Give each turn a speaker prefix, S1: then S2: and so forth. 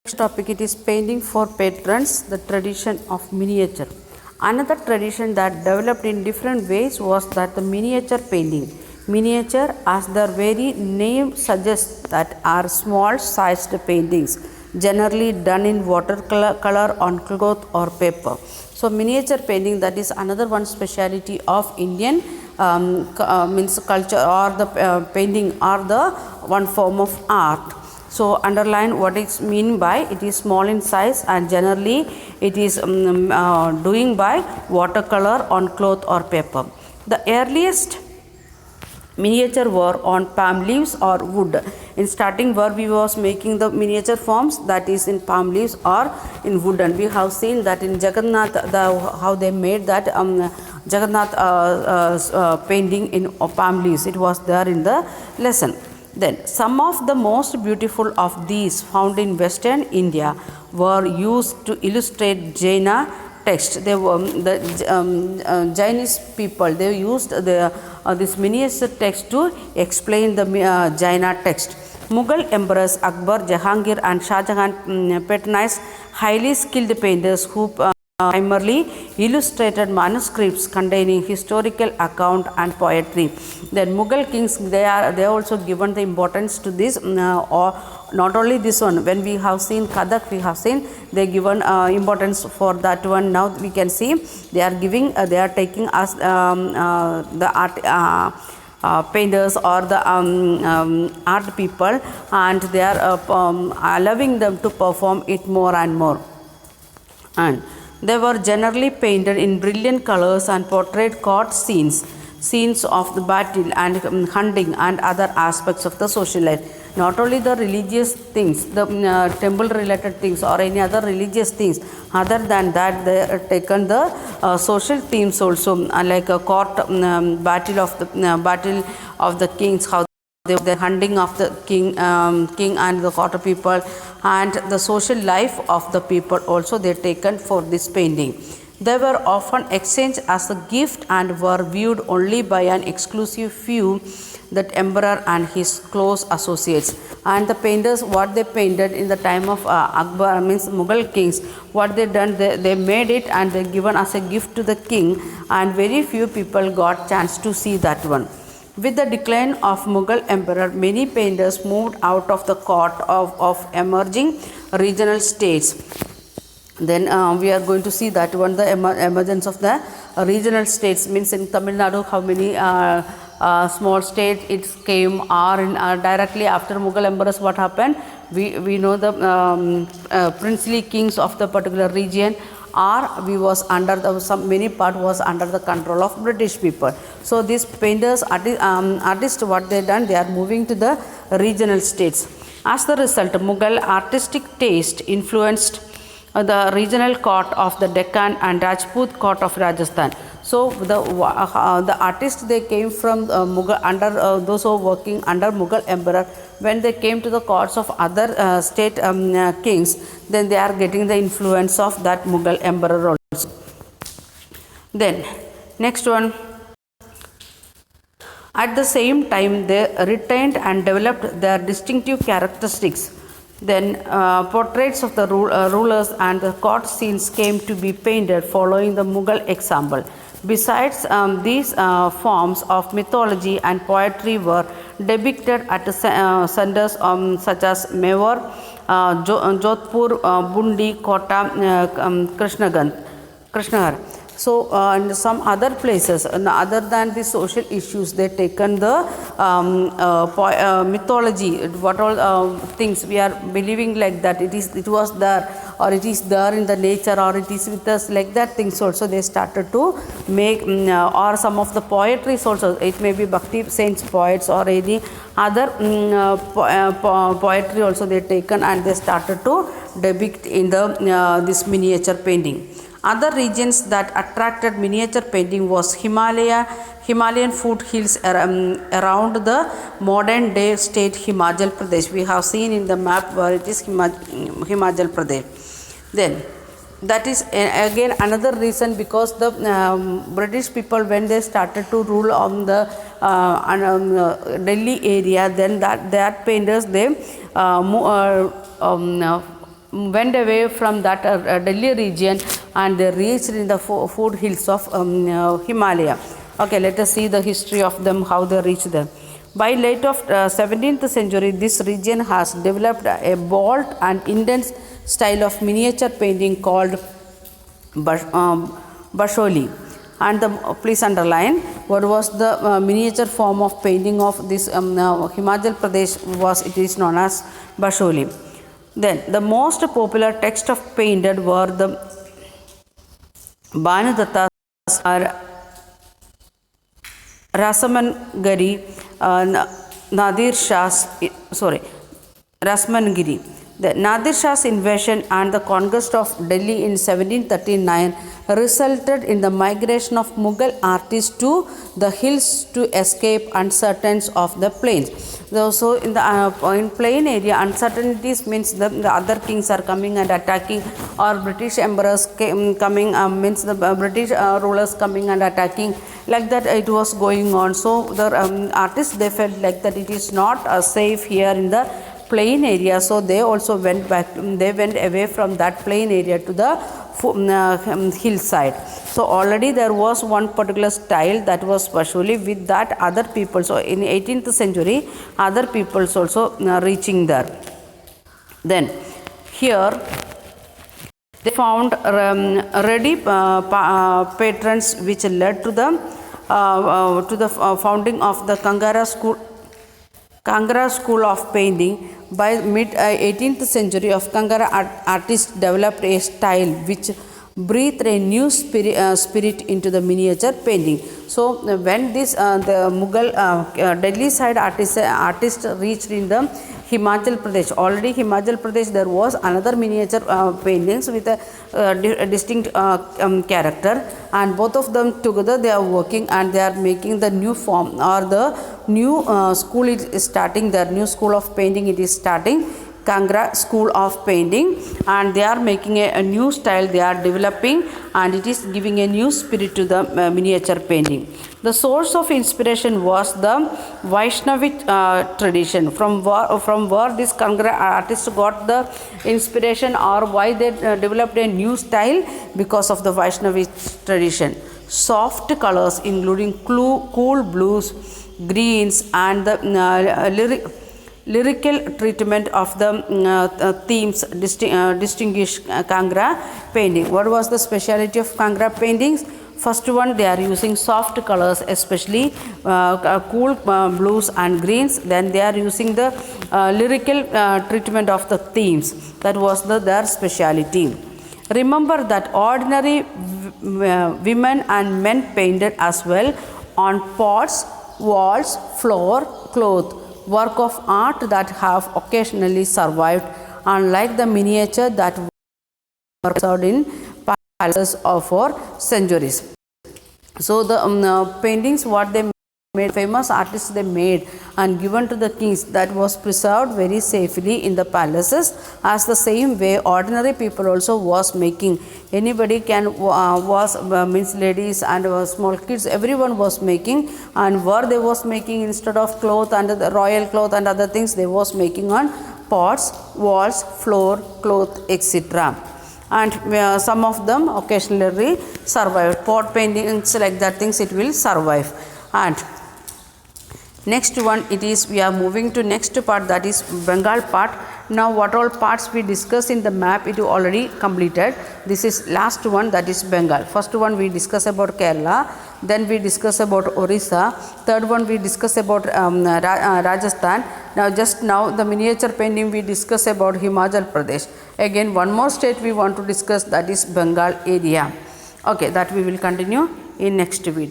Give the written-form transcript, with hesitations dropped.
S1: Next topic it is painting for patrons, the tradition of miniature. Another tradition that developed in different ways was that the miniature painting. Miniature, as their very name suggests, that are small sized paintings, generally done in watercolor on cloth or paper. So miniature painting, that is another one speciality of Indian means culture, or the painting, or the one form of art. So underline what is mean by it is small in size, and generally it is doing by watercolor on cloth or paper. The earliest miniature were on palm leaves or wood. In starting where we was making the miniature forms, that is in palm leaves or in wood, and we have seen that in Jagannath how they made that Jagannath painting in palm leaves. It was there in the lesson. Then some of the most beautiful of these found in Western India were used to illustrate Jaina text. They were Jainese people. They used this miniature text to explain the Jaina text. Mughal emperors Akbar, Jahangir and Shah Jahan patronized highly skilled painters who primarily illustrated manuscripts containing historical account and poetry. Then Mughal kings, they also given the importance to this, or not only this one. When we have seen Kathak, we have seen they given importance for that one. Now we can see they are giving, they are taking us the art. Painters or the art people, and they are allowing them to perform it more and more. And they were generally painted in brilliant colors and portrayed court scenes of the battle and hunting and other aspects of the social life. Not only the religious things, the temple related things or any other religious things, other than that they are taken the social themes also, like a court battle of the kings, how the hunting of the king and the court people, and the social life of the people also they taken for this painting. They were often exchanged as a gift and were viewed only by an exclusive few, that emperor and his close associates. And the painters, what they painted in the time of Akbar, means Mughal kings, what they done, they made it and they given as a gift to the king, and very few people got chance to see that one. With the decline of Mughal emperor, many painters moved out of the court of emerging regional states. Then we are going to see that one, the emergence of the regional states, means in Tamil Nadu how many small states it came, or in, directly after Mughal emperors what happened, we know the princely kings of the particular region, or we was under the many part was under the control of British people. So these painters, artists, what they done, they are moving to the regional states. As the result, Mughal artistic taste influenced the regional court of the Deccan and Rajput court of Rajasthan. So the artists, they came from Mughal, under those who were working under Mughal emperor. When they came to the courts of other state kings, then they are getting the influence of that Mughal emperor also. Then next one, at the same time they retained and developed their distinctive characteristics. Then portraits of the rulers and the court scenes came to be painted following the Mughal example. Besides, these forms of mythology and poetry were depicted at centers such as Mewar, Jodhpur, Bundi, Kota, Krishnagar. So and some other places, other than the social issues, they taken the mythology, what all things we are believing, like that it was there, or it is there in the nature, or it is with us, like that things also they started to make, or some of the poetries also, it may be Bhakti saints poets or any other poetry also they taken, and they started to depict in the this miniature painting. Other regions that attracted miniature painting was Himalayan foothills around the modern day state Himachal Pradesh. We have seen in the map where it is Himachal Pradesh. Then that is again another reason, because the British people, when they started to rule on the Delhi area, then that painters they went away from that Delhi region and they reached in the foothills of Himalaya. Okay, let us see the history of them, how they reached there. By late of 17th century, this region has developed a bold and intense style of miniature painting called Basholi. And please underline what was the miniature form of painting of this Himachal Pradesh was, it is known as Basholi. Then the most popular text of painted were the Bhanudattas or Rasamangiri, Nadir Shah's, Rasmangiri. The Nadir Shah's invasion and the conquest of Delhi in 1739 resulted in the migration of Mughal artists to the hills to escape uncertainties of the plains. So in the in plain area, uncertainties means the other kings are coming and attacking, or British emperors coming, means the British rulers coming and attacking. Like that it was going on. So the artists, they felt like that it is not safe here in the plain area, so they also went back, they went away from that plain area to the hillside. So already there was one particular style, that was Pashuli. With that other people, so in 18th century other peoples also reaching there. Then here they found ready patrons, which led to the founding of the Kangra School of Painting. By mid 18th century of Kangra artists developed a style which breathed a new spirit into the miniature painting. So when this the Mughal Delhi side artists reached in the Himachal Pradesh, already Himachal Pradesh there was another miniature paintings with a distinct character, and both of them together they are working and they are making the new form, or the new school is starting, their new school of painting it is starting, Kangra School of Painting, and they are making a new style they are developing, and it is giving a new spirit to the miniature painting. The source of inspiration was the Vaishnavite tradition, from where this Kangra artists got the inspiration, or why they developed a new style, because of the Vaishnavite tradition. Soft colors including cool blues, greens, and the lyrical treatment of the themes distinguish Kangra painting. What was the speciality of Kangra paintings? First one, they are using soft colors, especially cool blues and greens. Then they are using the lyrical treatment of the themes. That was their speciality. Remember that ordinary women and men painted as well on pots, walls, floor, cloth, work of art that have occasionally survived, unlike the miniature that were preserved in palaces for centuries. So the paintings what they made, famous artists they made and given to the kings, that was preserved very safely in the palaces. As the same way ordinary people also was making, anybody can means ladies and small kids, everyone was making, and where they was making, instead of cloth and the royal cloth and other things, they was making on pots, walls, floor, cloth, etc. And some of them occasionally survive. Pot paintings like that things, it will survive. And next one, it is, we are moving to next part, that is Bengal part. Now what all parts we discuss in the map, it is already completed. This is last one, that is Bengal. First one we discuss about Kerala, then we discuss about Orissa, third one we discuss about Rajasthan. Now the miniature painting we discuss about Himachal Pradesh. Again one more state we want to discuss, that is Bengal area. Okay, that we will continue in next video.